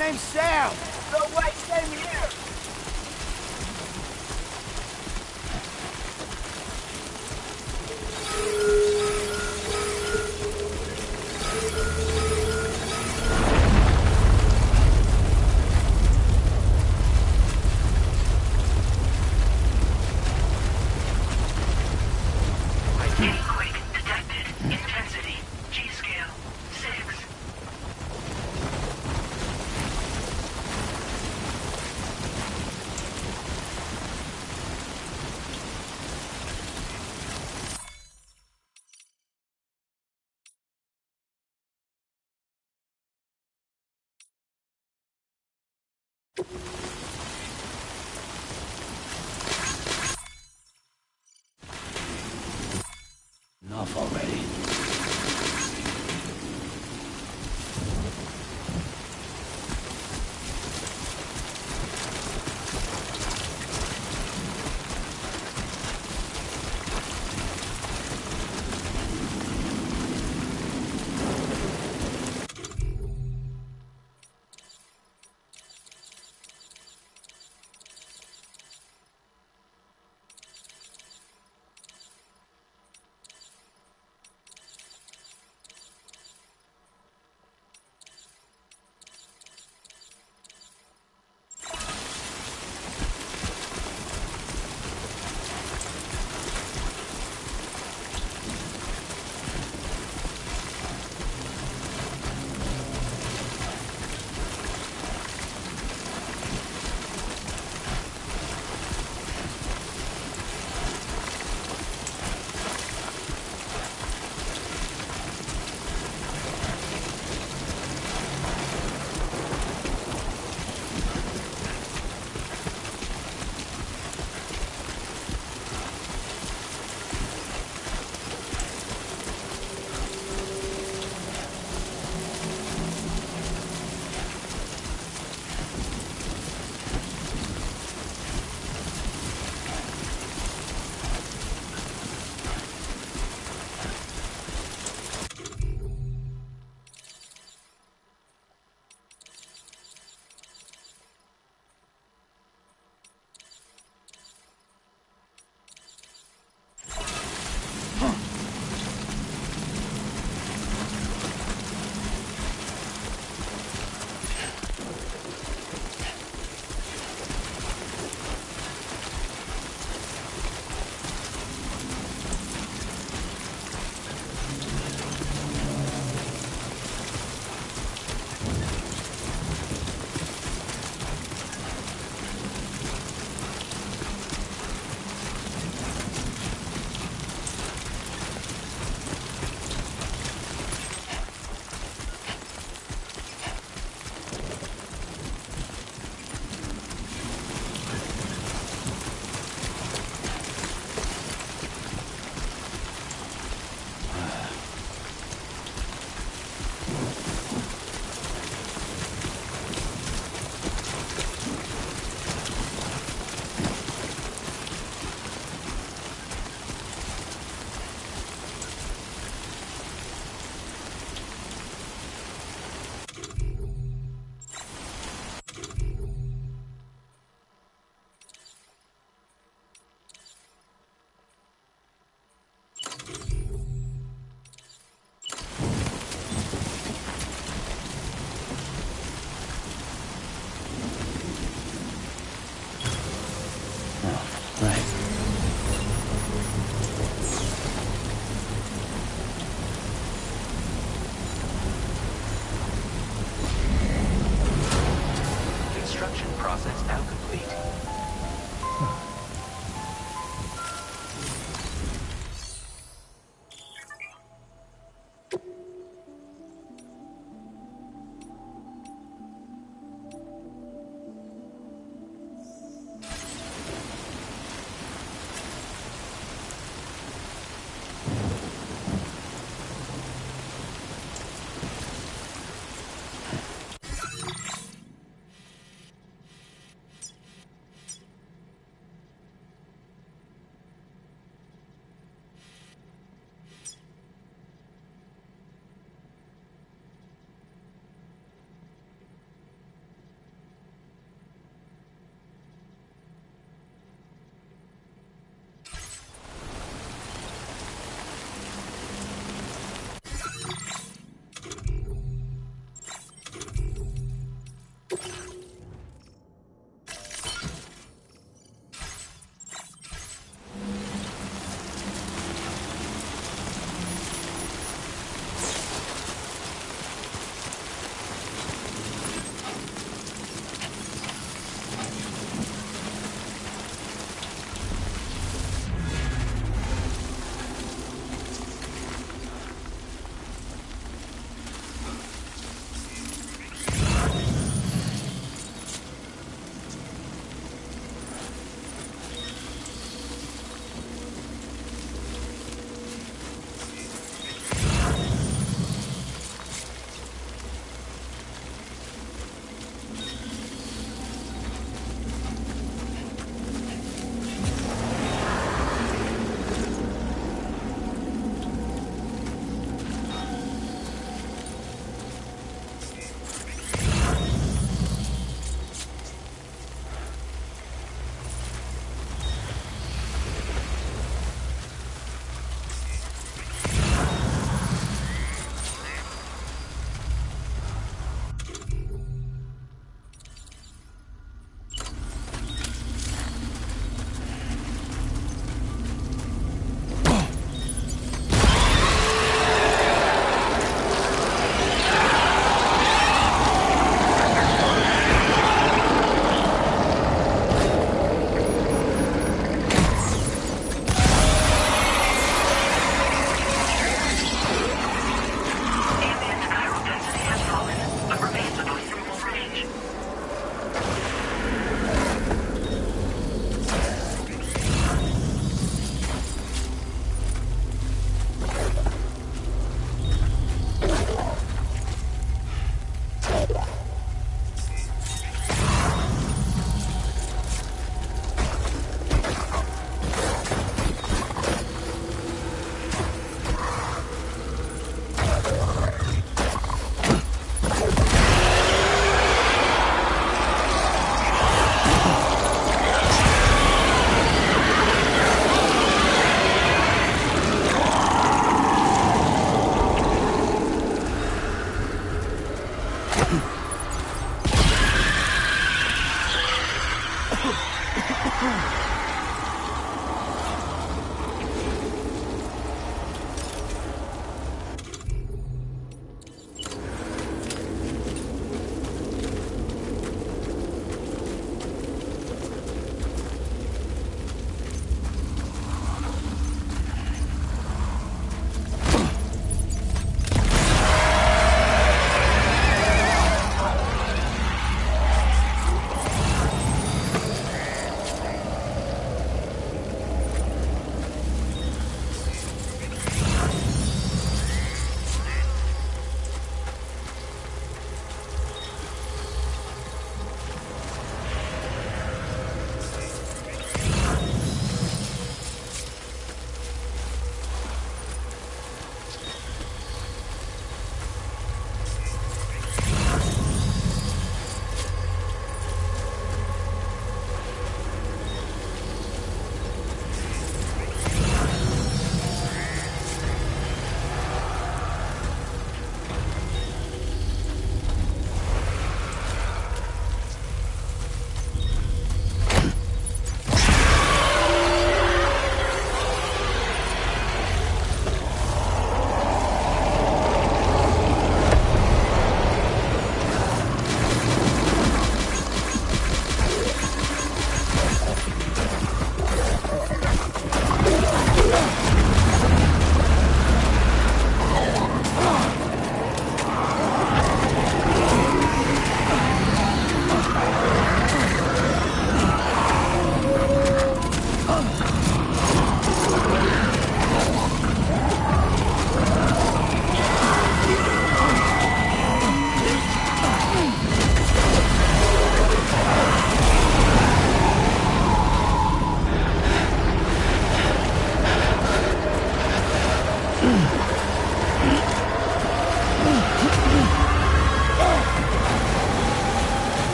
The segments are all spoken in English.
name's Sam. No way, same here. Enough already.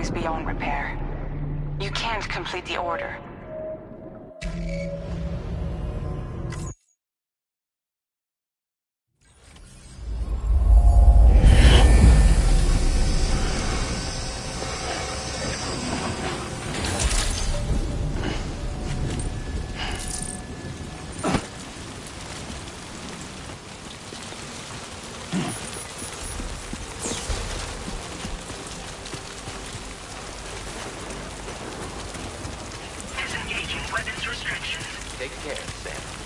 is beyond repair. You can't complete the order. Take care, Sam.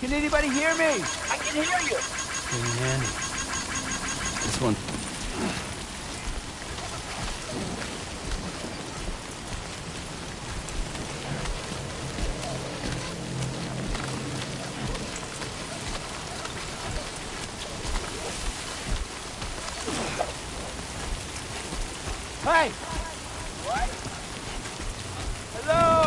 Can anybody hear me? I can hear you. Man. This one. Hey! What? Hello?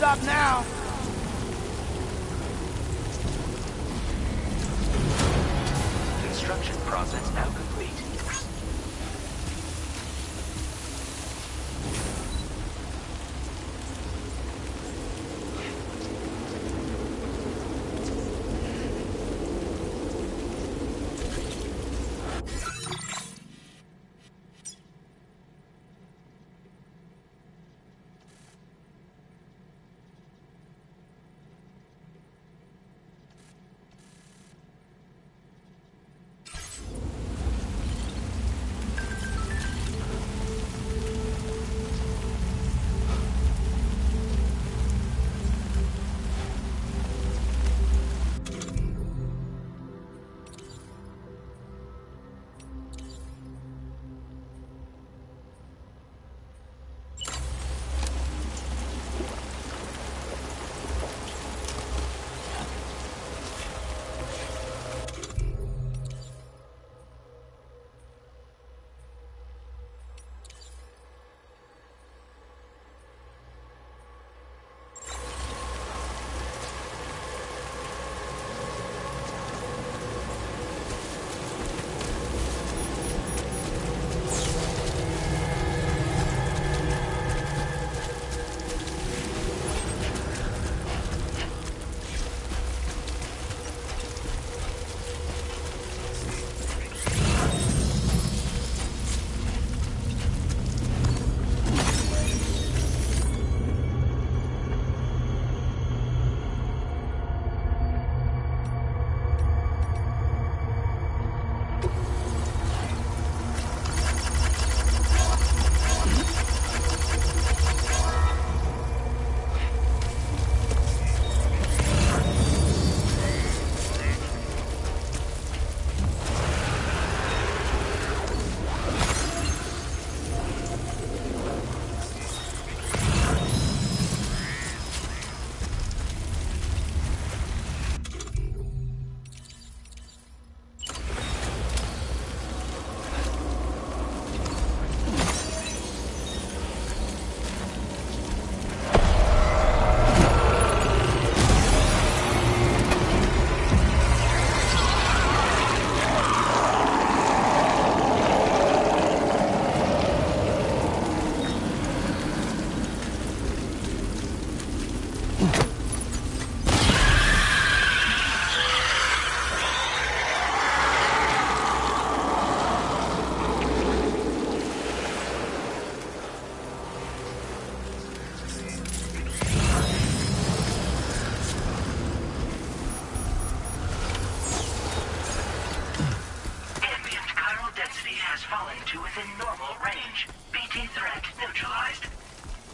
Stop now! Construction process now complete.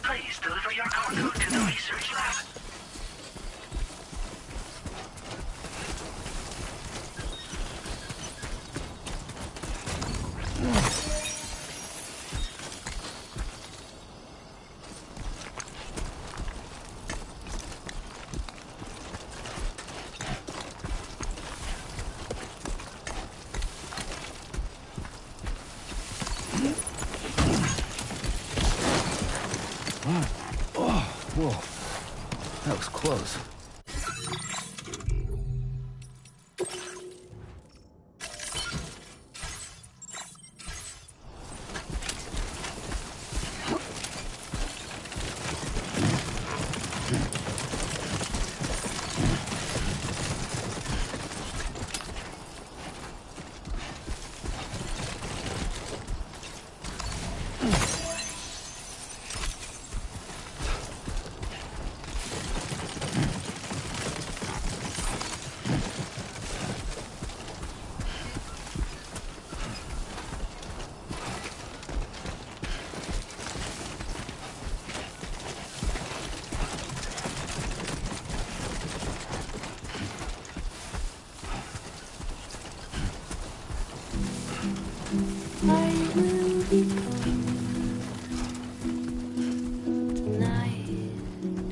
Please deliver your cargo to the research lab. Whoa. That was close.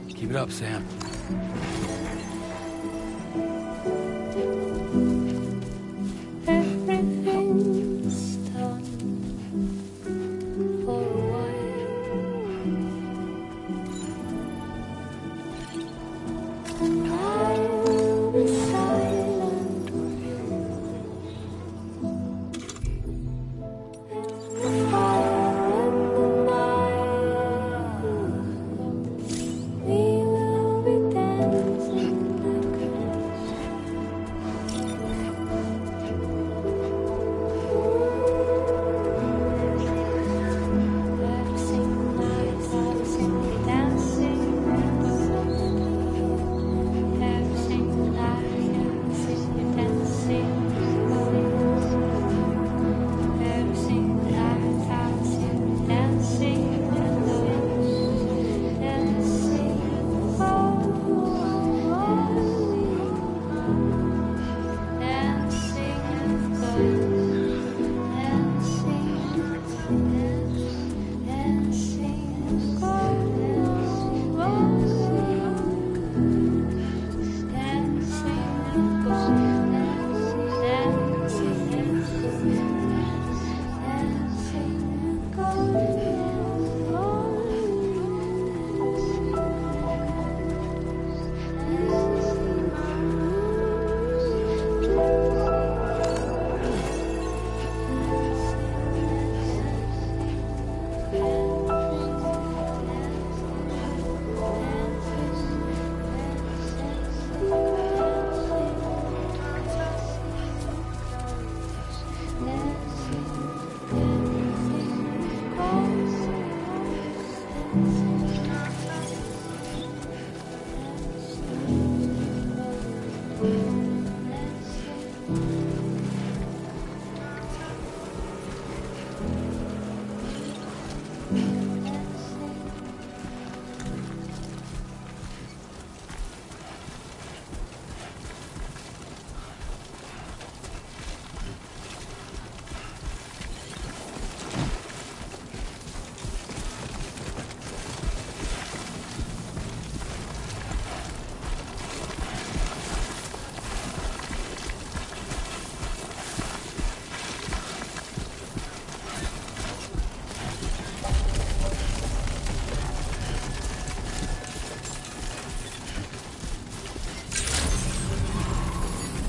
Keep it up, Sam. Everything's done for a while, and I will be silent with you. And the fire in the night, we will be dancing like every single night, simply dancing. Every single night, simply dancing. Every single night, simply dancing.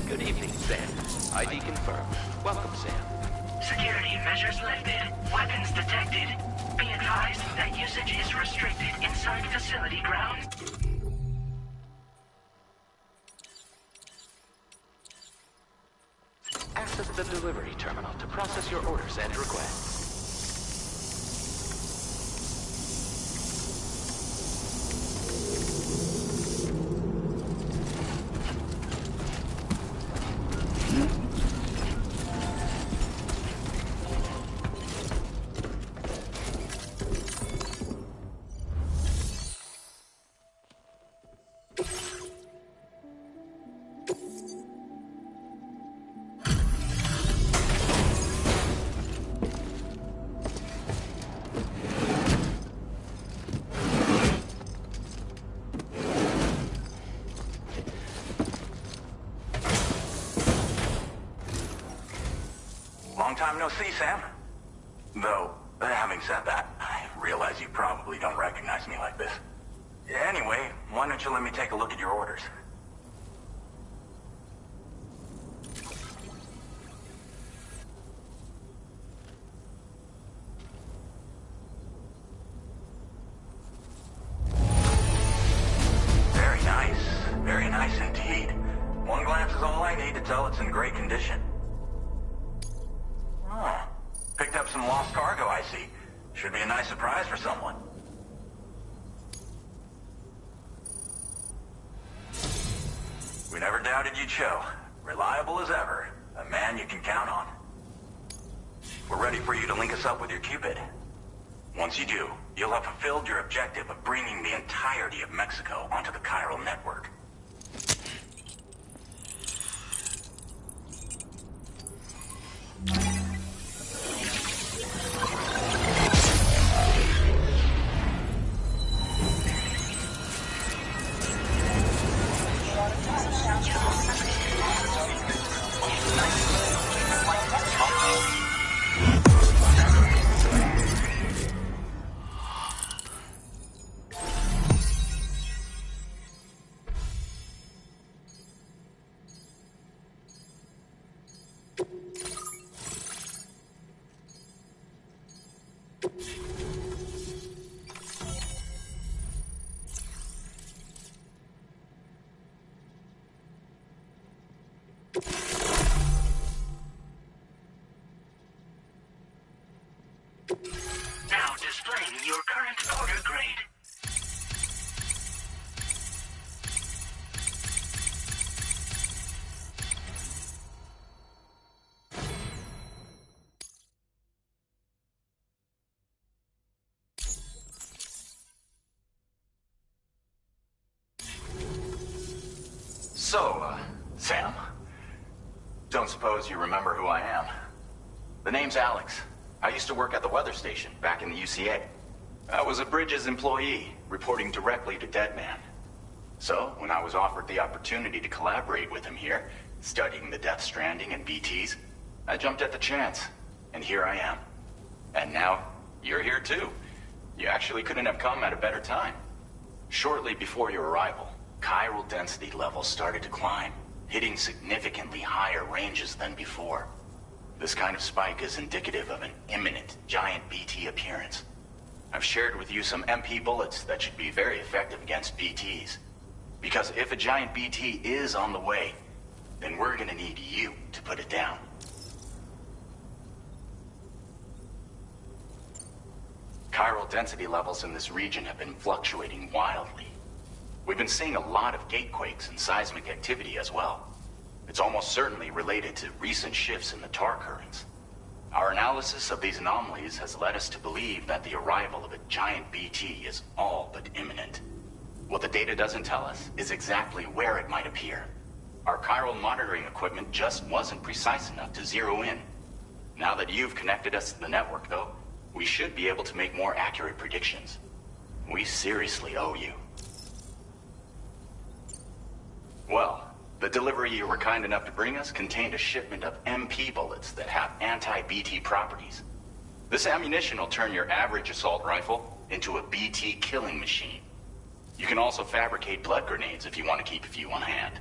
Good evening, Sam. ID confirmed. Welcome, Sam. Security measures lifted. Weapons detected. Be advised that usage is restricted inside facility grounds. Access the delivery terminal to process your orders and requests. time no see, Sam. Though, having said that, I realize you probably don't recognize me like this. Anyway, why don't you let me take a look at your orders? Very nice. Very nice indeed. One glance is all I need to tell it's in great condition. Oh, picked up some lost cargo, I see. Should be a nice surprise for someone. We never doubted you'd show. Reliable as ever. A man you can count on. We're ready for you to link us up with your Cupid. Once you do, you'll have fulfilled your objective of bringing the entirety of Mexico onto the chiral network. Now displaying your current order grade. So, Sam, don't suppose you remember who I am? The name's Alex. I used to work at the weather station back in the UCA. I was a Bridges employee, reporting directly to Deadman. So, when I was offered the opportunity to collaborate with him here, studying the Death Stranding and BTs, I jumped at the chance. And here I am. And now, you're here too. You actually couldn't have come at a better time. Shortly before your arrival, chiral density levels started to climb, hitting significantly higher ranges than before. This kind of spike is indicative of an imminent giant BT appearance. I've shared with you some MP bullets that should be very effective against BTs. Because if a giant BT is on the way, then we're gonna need you to put it down. Chiral density levels in this region have been fluctuating wildly. We've been seeing a lot of gatequakes and seismic activity as well. It's almost certainly related to recent shifts in the tar currents. Our analysis of these anomalies has led us to believe that the arrival of a giant BT is all but imminent. What the data doesn't tell us is exactly where it might appear. Our chiral monitoring equipment just wasn't precise enough to zero in. Now that you've connected us to the network, though, we should be able to make more accurate predictions. We seriously owe you. Well, the delivery you were kind enough to bring us contained a shipment of MP bullets that have anti-BT properties. This ammunition will turn your average assault rifle into a BT killing machine. You can also fabricate blood grenades if you want to keep a few on hand.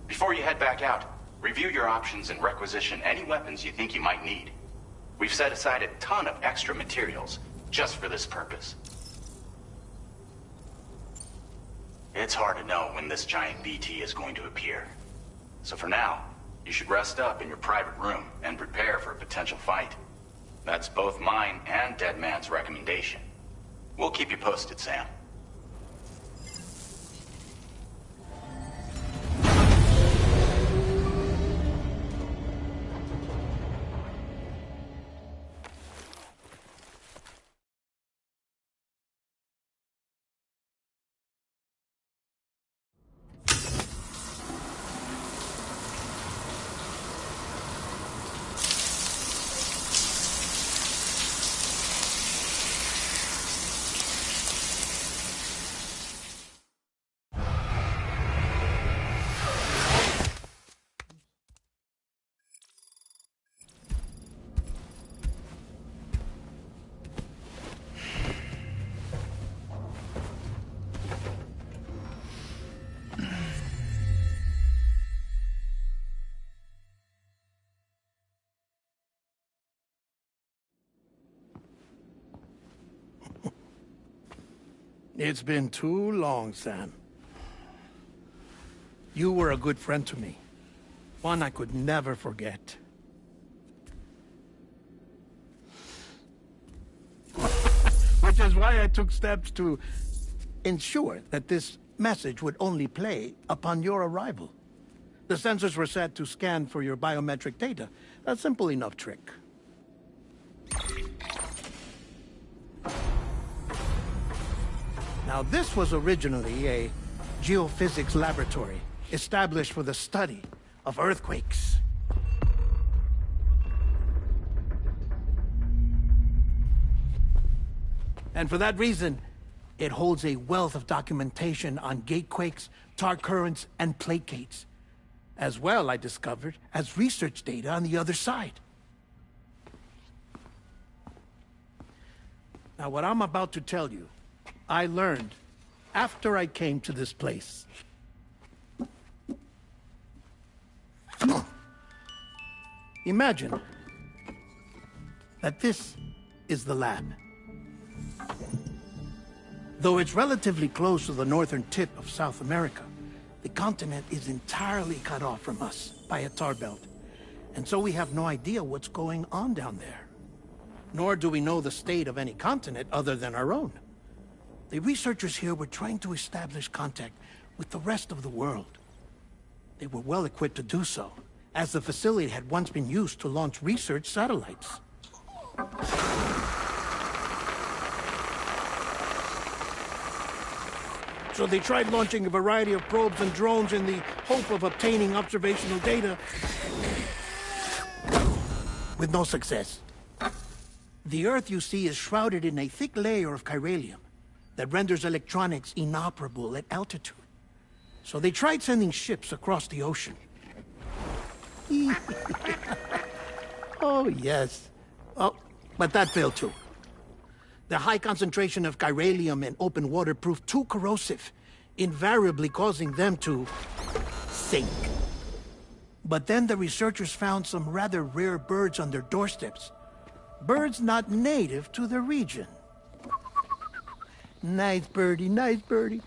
Before you head back out, review your options and requisition any weapons you think you might need. We've set aside a ton of extra materials just for this purpose. It's hard to know when this giant BT is going to appear. So for now, you should rest up in your private room and prepare for a potential fight. That's both mine and Deadman's recommendation. We'll keep you posted, Sam. It's been too long, Sam. You were a good friend to me. One I could never forget. Which is why I took steps to ensure that this message would only play upon your arrival. The sensors were set to scan for your biometric data. A simple enough trick. Now, this was originally a geophysics laboratory established for the study of earthquakes. And for that reason, it holds a wealth of documentation on gatequakes, tar currents, and plate gates. As well, I discovered, as research data on the other side. Now, what I'm about to tell you, I learned after I came to this place. Imagine that this is the lab. Though it's relatively close to the northern tip of South America, the continent is entirely cut off from us by a tar belt. And so we have no idea what's going on down there. Nor do we know the state of any continent other than our own. The researchers here were trying to establish contact with the rest of the world. They were well equipped to do so, as the facility had once been used to launch research satellites. So they tried launching a variety of probes and drones in the hope of obtaining observational data, with no success. The Earth, you see, is shrouded in a thick layer of chiralium that renders electronics inoperable at altitude. So they tried sending ships across the ocean. Oh, yes. Oh, but that failed too. The high concentration of chiralium in open water proved too corrosive, invariably causing them to sink. But then the researchers found some rather rare birds on their doorsteps. Birds not native to the region. Nice birdie, nice birdie.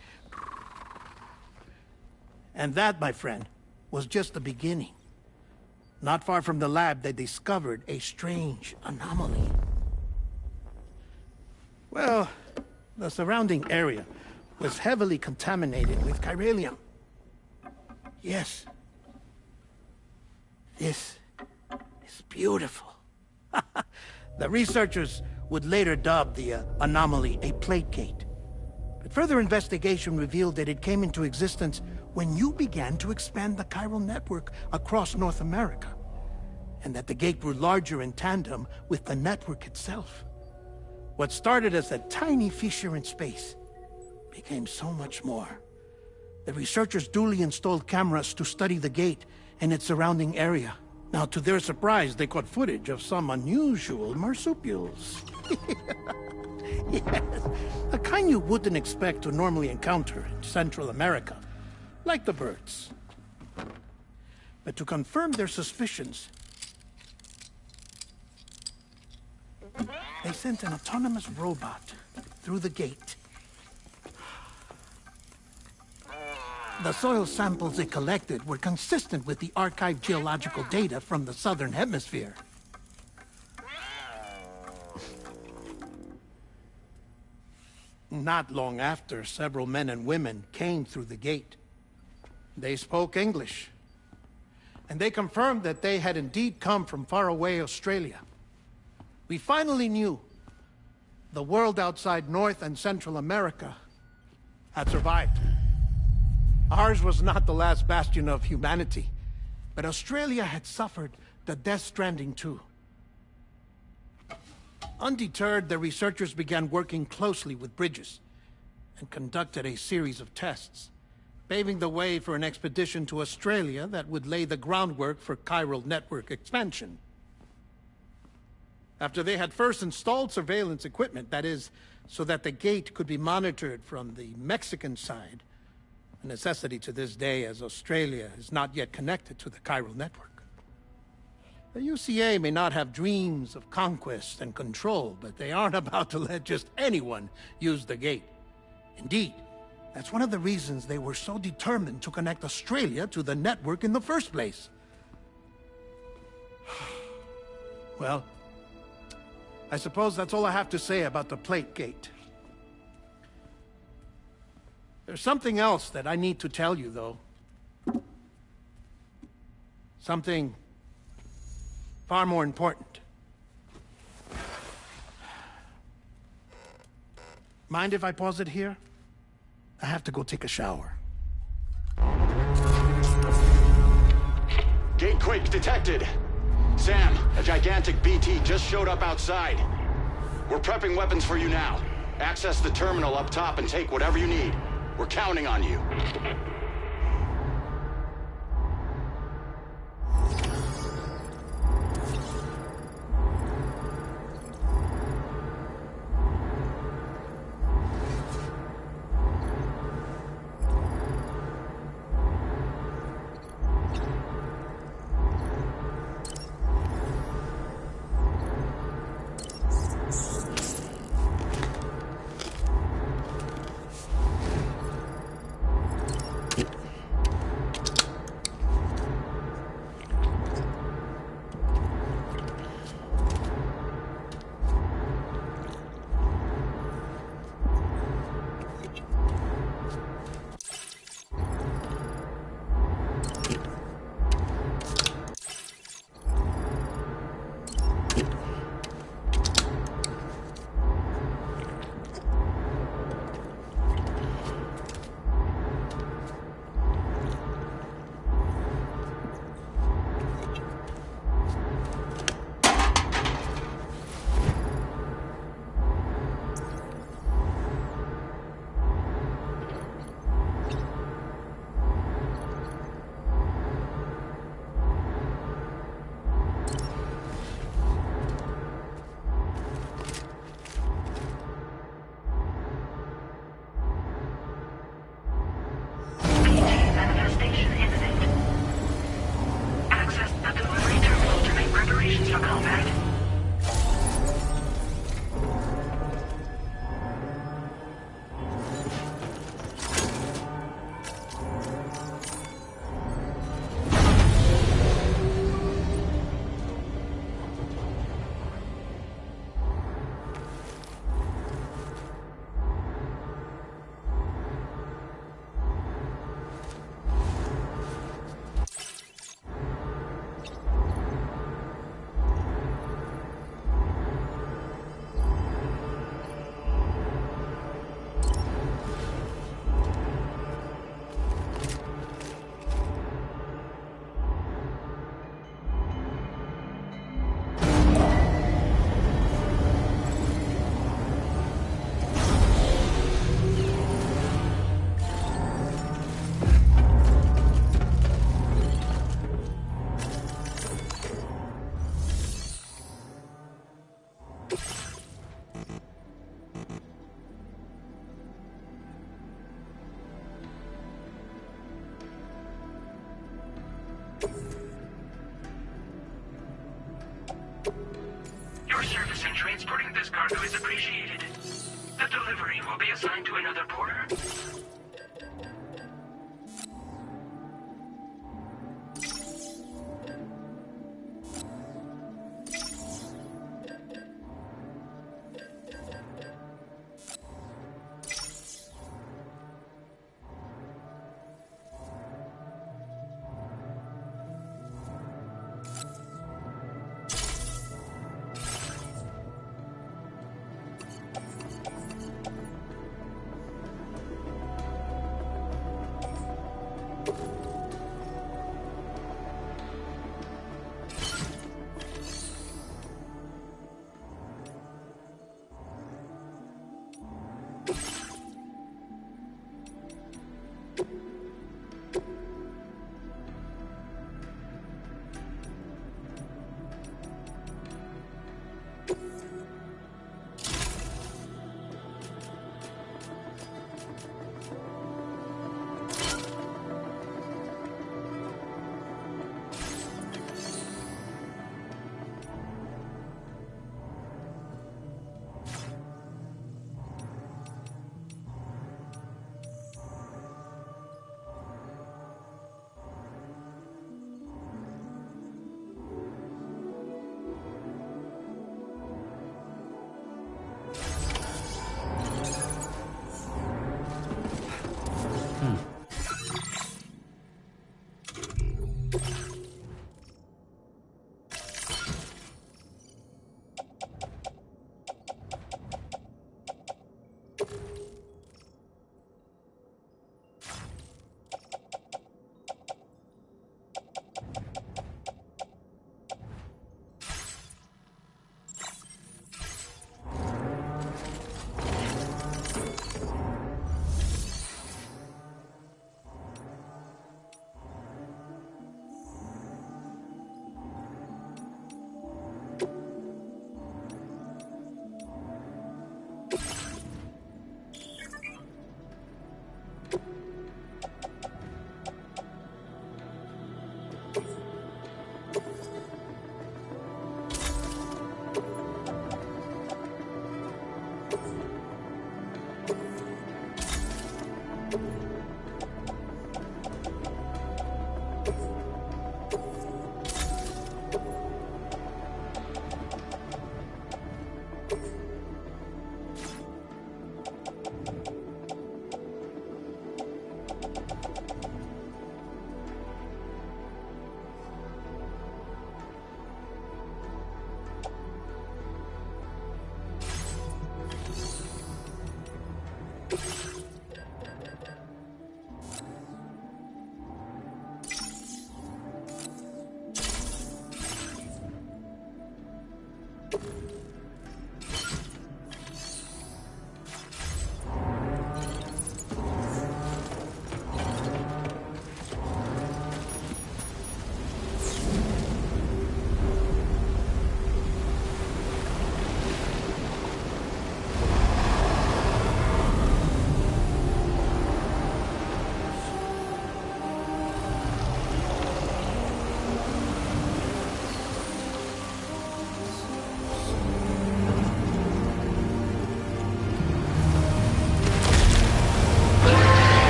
And that, my friend, was just the beginning. Not far from the lab, they discovered a strange anomaly. Well, the surrounding area was heavily contaminated with chiralium. Yes. This is beautiful. The researchers would later dub the anomaly a plate gate. But further investigation revealed that it came into existence when you began to expand the chiral network across North America, and that the gate grew larger in tandem with the network itself. What started as a tiny fissure in space became so much more. The researchers duly installed cameras to study the gate and its surrounding area. Now, to their surprise, they caught footage of some unusual marsupials. Yes, a kind you wouldn't expect to normally encounter in Central America, like the birds. But to confirm their suspicions, they sent an autonomous robot through the gate. The soil samples it collected were consistent with the archived geological data from the southern hemisphere. Not long after, several men and women came through the gate. They spoke English, and they confirmed that they had indeed come from faraway Australia. We finally knew the world outside North and Central America had survived. Ours was not the last bastion of humanity, but Australia had suffered the Death Stranding too. Undeterred, the researchers began working closely with Bridges and conducted a series of tests, paving the way for an expedition to Australia that would lay the groundwork for chiral network expansion. After they had first installed surveillance equipment, that is, so that the gate could be monitored from the Mexican side, a necessity to this day as Australia is not yet connected to the chiral network. The UCA may not have dreams of conquest and control, but they aren't about to let just anyone use the gate. Indeed, that's one of the reasons they were so determined to connect Australia to the network in the first place. Well, I suppose that's all I have to say about the Plate Gate. There's something else that I need to tell you, though. Something far more important. Mind if I pause it here? I have to go take a shower. Gate quake detected. Sam, a gigantic BT just showed up outside. We're prepping weapons for you now. Access the terminal up top and take whatever you need. We're counting on you. Manifestation imminent. Access the delivery terminal to make preparations for combat. Your service in transporting this cargo is appreciated. The delivery will be assigned to another porter.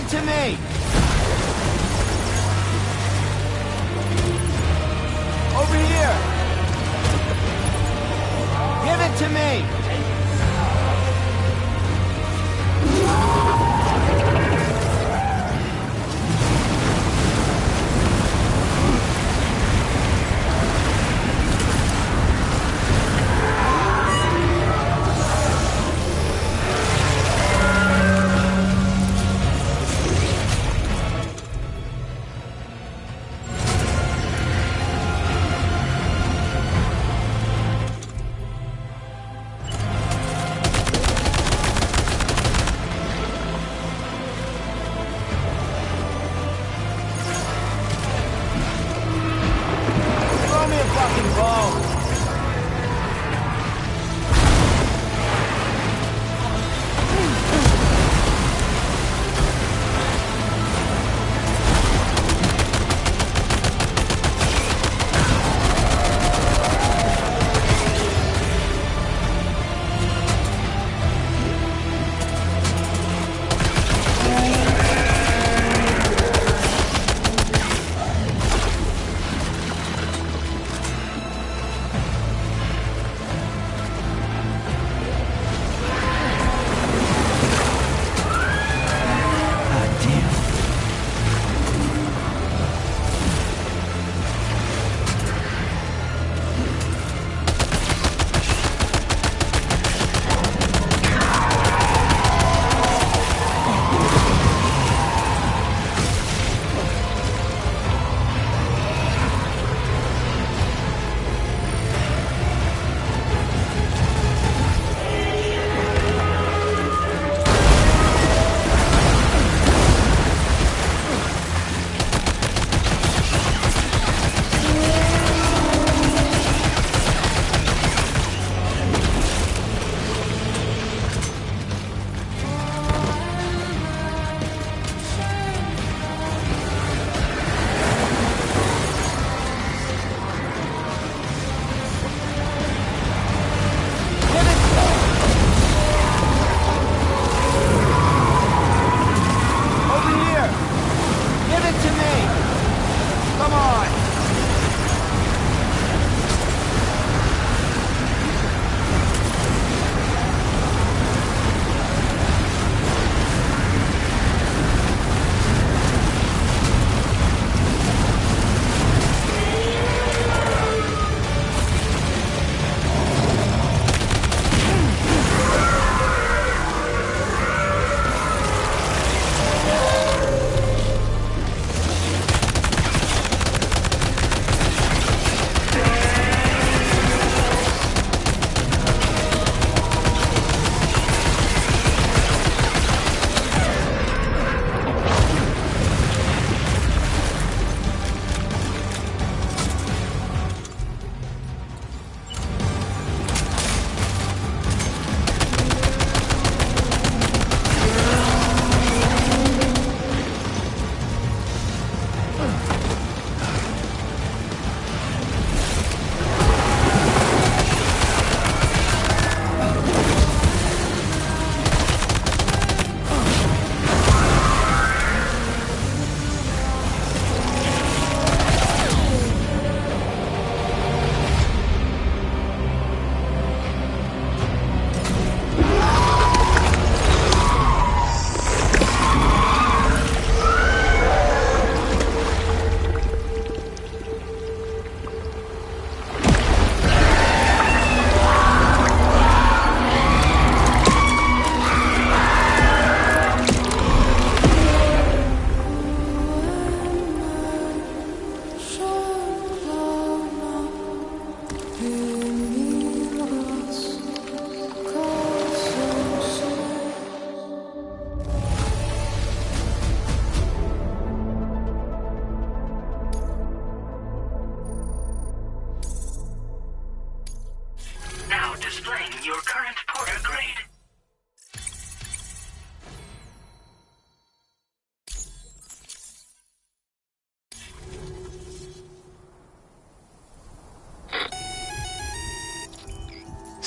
to me! Over here! Give it to me!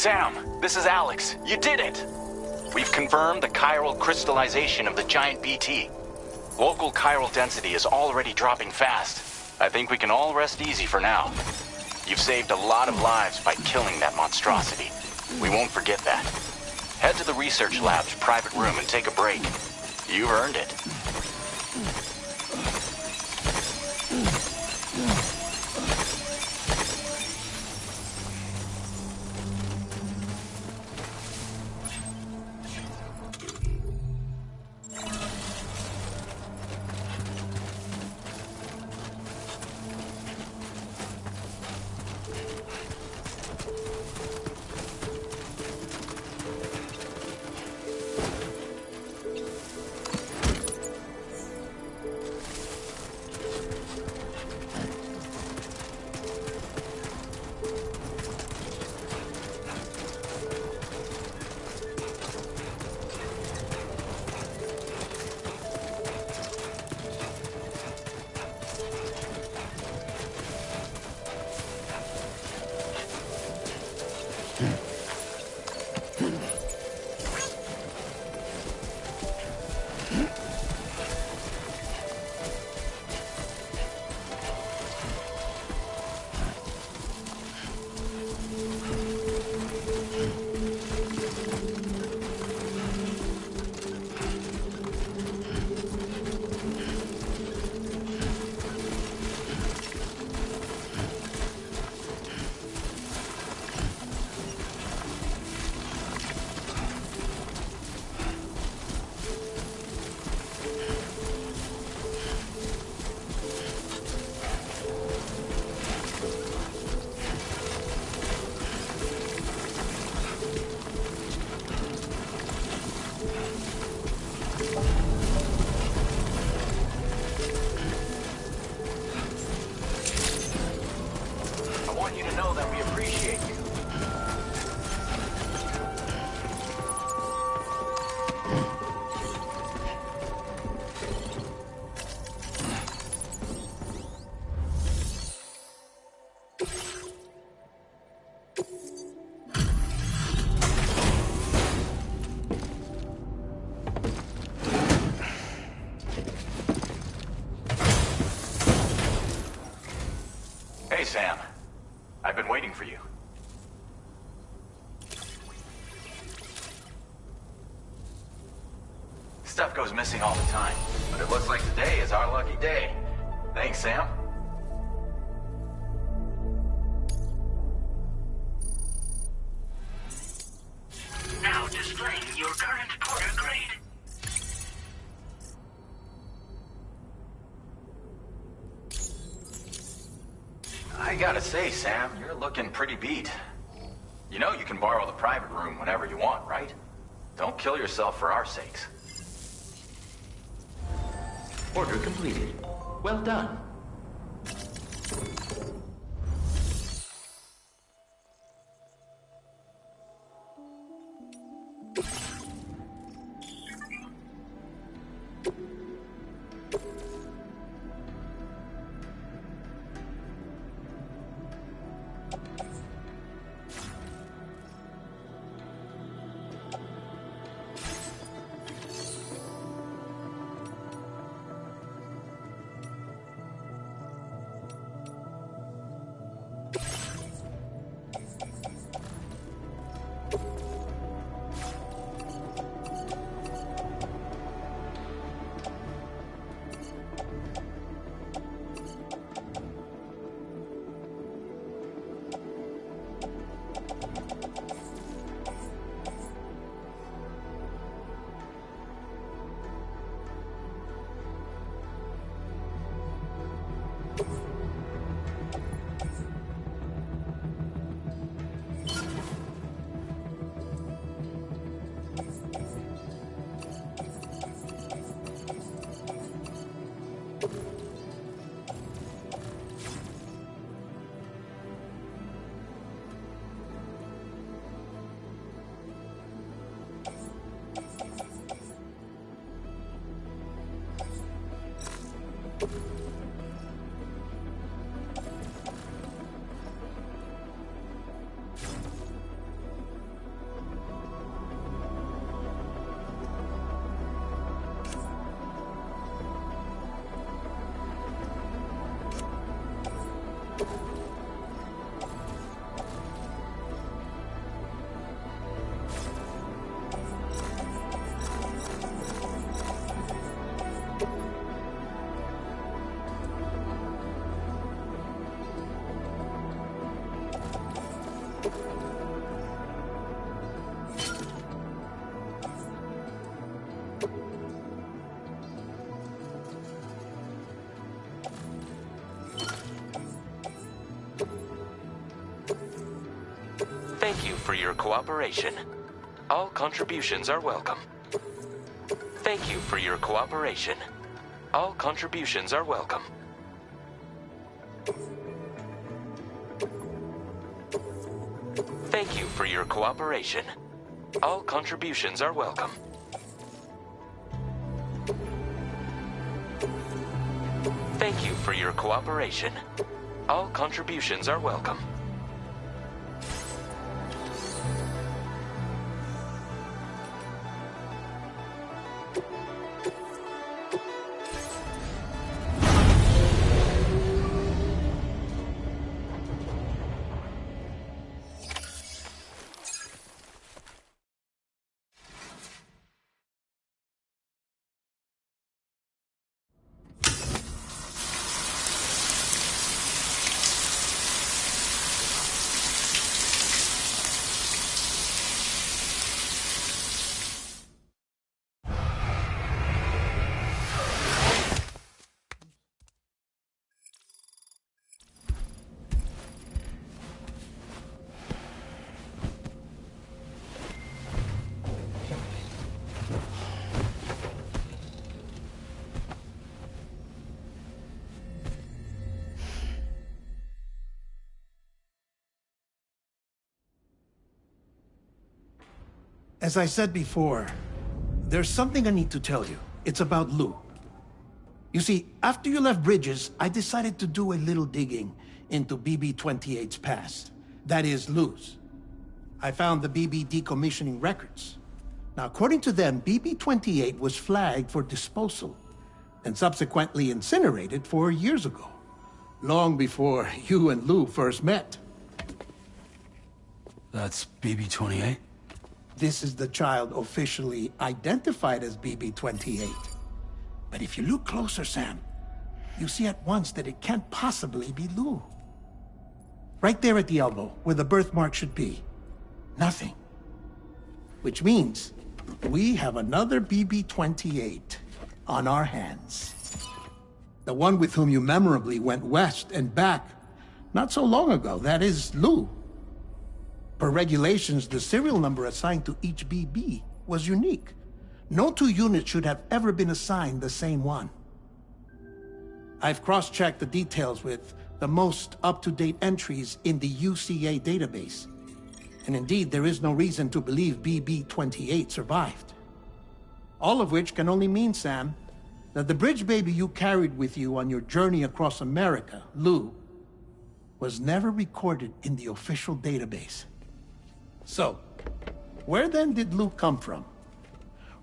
Sam, this is Alex. You did it! We've confirmed the chiral crystallization of the giant BT. Local chiral density is already dropping fast. I think we can all rest easy for now. You've saved a lot of lives by killing that monstrosity. We won't forget that. Head to the research lab's private room and take a break. You've earned it. Hey, Sam. I've been waiting for you. Stuff goes missing all the time, but it looks like today is our lucky day. Thanks, Sam. Now displaying your current porter grade. I gotta say, Sam, you're looking pretty beat. You know you can borrow the private room whenever you want, right? Don't kill yourself for our sakes. Order completed. Well done. for your cooperation. All contributions are welcome. Thank you for your cooperation. All contributions are welcome. Thank you for your cooperation. All contributions are welcome. Thank you for your cooperation. All contributions are welcome. As I said before, there's something I need to tell you. It's about Lou. You see, after you left Bridges, I decided to do a little digging into BB-28's past. That is, Lou's. I found the BB decommissioning records. Now, according to them, BB-28 was flagged for disposal and subsequently incinerated 4 years ago, long before you and Lou first met. That's BB-28? This is the child officially identified as BB-28. But if you look closer, Sam, you see at once that it can't possibly be Lou. Right there at the elbow, where the birthmark should be. Nothing. Which means we have another BB-28 on our hands. The one with whom you memorably went west and back not so long ago. That is Lou. Per regulations, the serial number assigned to each BB was unique. No two units should have ever been assigned the same one. I've cross-checked the details with the most up-to-date entries in the UCA database. And indeed, there is no reason to believe BB-28 survived. All of which can only mean, Sam, that the bridge baby you carried with you on your journey across America, Lou, was never recorded in the official database. So, where then did Lou come from?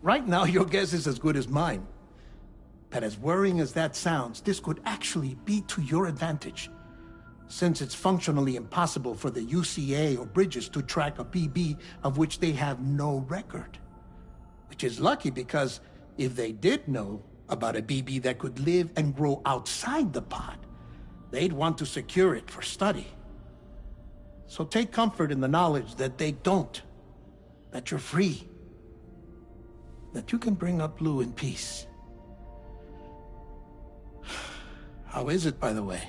Right now, your guess is as good as mine. But as worrying as that sounds, this could actually be to your advantage, since it's functionally impossible for the UCA or Bridges to track a BB of which they have no record. Which is lucky, because if they did know about a BB that could live and grow outside the pod, they'd want to secure it for study. So take comfort in the knowledge that they don't, that you're free, that you can bring up Lou in peace. How is it, by the way?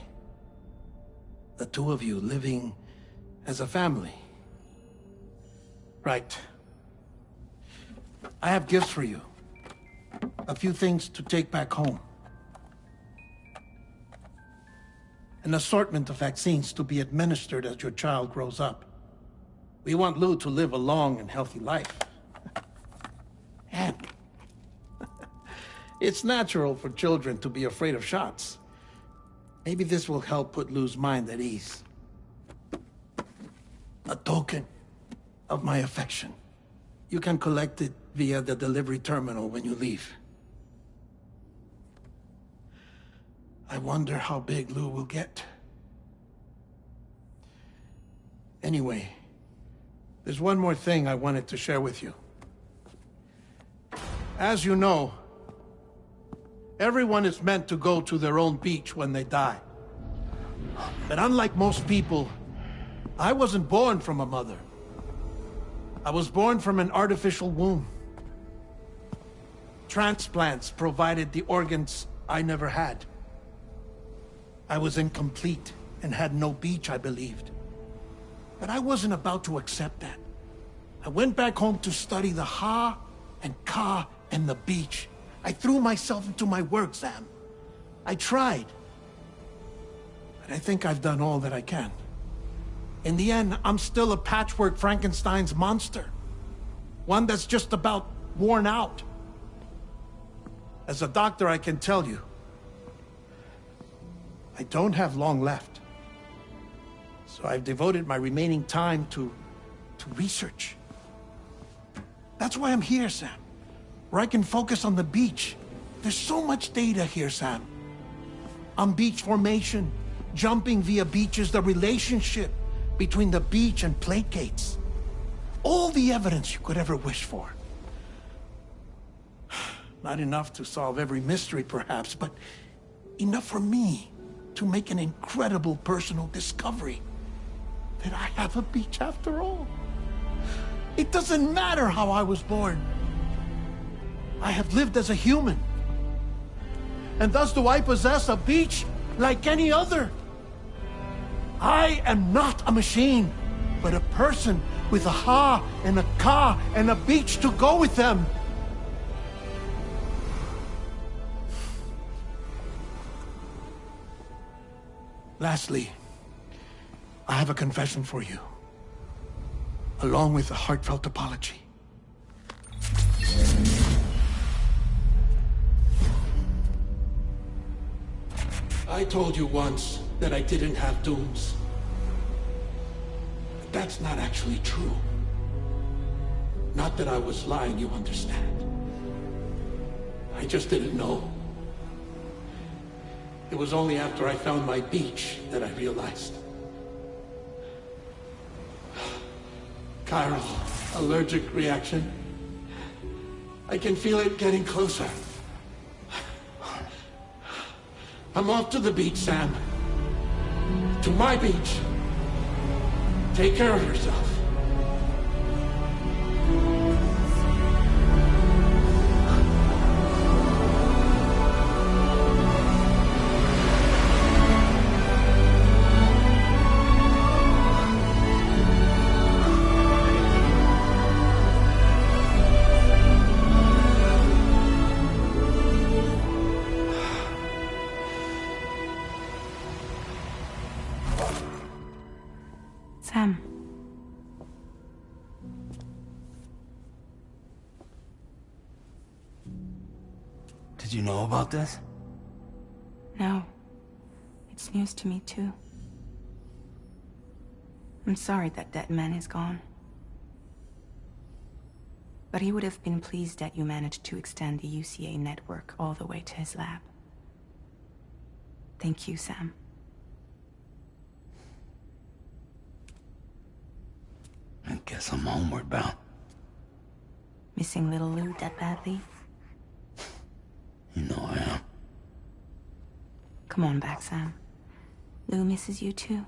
The two of you living as a family? Right. I have gifts for you. A few things to take back home. An assortment of vaccines to be administered as your child grows up. We want Lou to live a long and healthy life. And it's natural for children to be afraid of shots. Maybe this will help put Lou's mind at ease. A token of my affection. You can collect it via the delivery terminal when you leave. I wonder how big Lou will get. Anyway, there's one more thing I wanted to share with you. As you know, everyone is meant to go to their own beach when they die. But unlike most people, I wasn't born from a mother. I was born from an artificial womb. Transplants provided the organs I never had. I was incomplete and had no beach, I believed. But I wasn't about to accept that. I went back home to study the Ha and Ka and the beach. I threw myself into my work, Sam. I tried. But I think I've done all that I can. In the end, I'm still a patchwork Frankenstein's monster. One that's just about worn out. As a doctor, I can tell you, I don't have long left. So I've devoted my remaining time to research. That's why I'm here, Sam. Where I can focus on the beach. There's so much data here, Sam. On beach formation, jumping via beaches, the relationship between the beach and plategates. All the evidence you could ever wish for. Not enough to solve every mystery, perhaps, but enough for me to make an incredible personal discovery. That I have a beach after all. It doesn't matter how I was born. I have lived as a human. And thus do I possess a beach like any other. I am not a machine, but a person with a Ha and a Ka and a beach to go with them. Lastly, I have a confession for you, along with a heartfelt apology. I told you once that I didn't have dooms. But that's not actually true. Not that I was lying, you understand. I just didn't know. It was only after I found my beach that I realized. Chiral allergic reaction. I can feel it getting closer. I'm off to the beach, Sam. To my beach. Take care of yourself. Sam. Did you know about this? No. It's news to me, too. I'm sorry that that man is gone. But he would have been pleased that you managed to extend the UCA network all the way to his lab. Thank you, Sam. I guess I'm homeward bound. Missing little Lou that badly? You know I am. Come on back, Sam. Lou misses you too.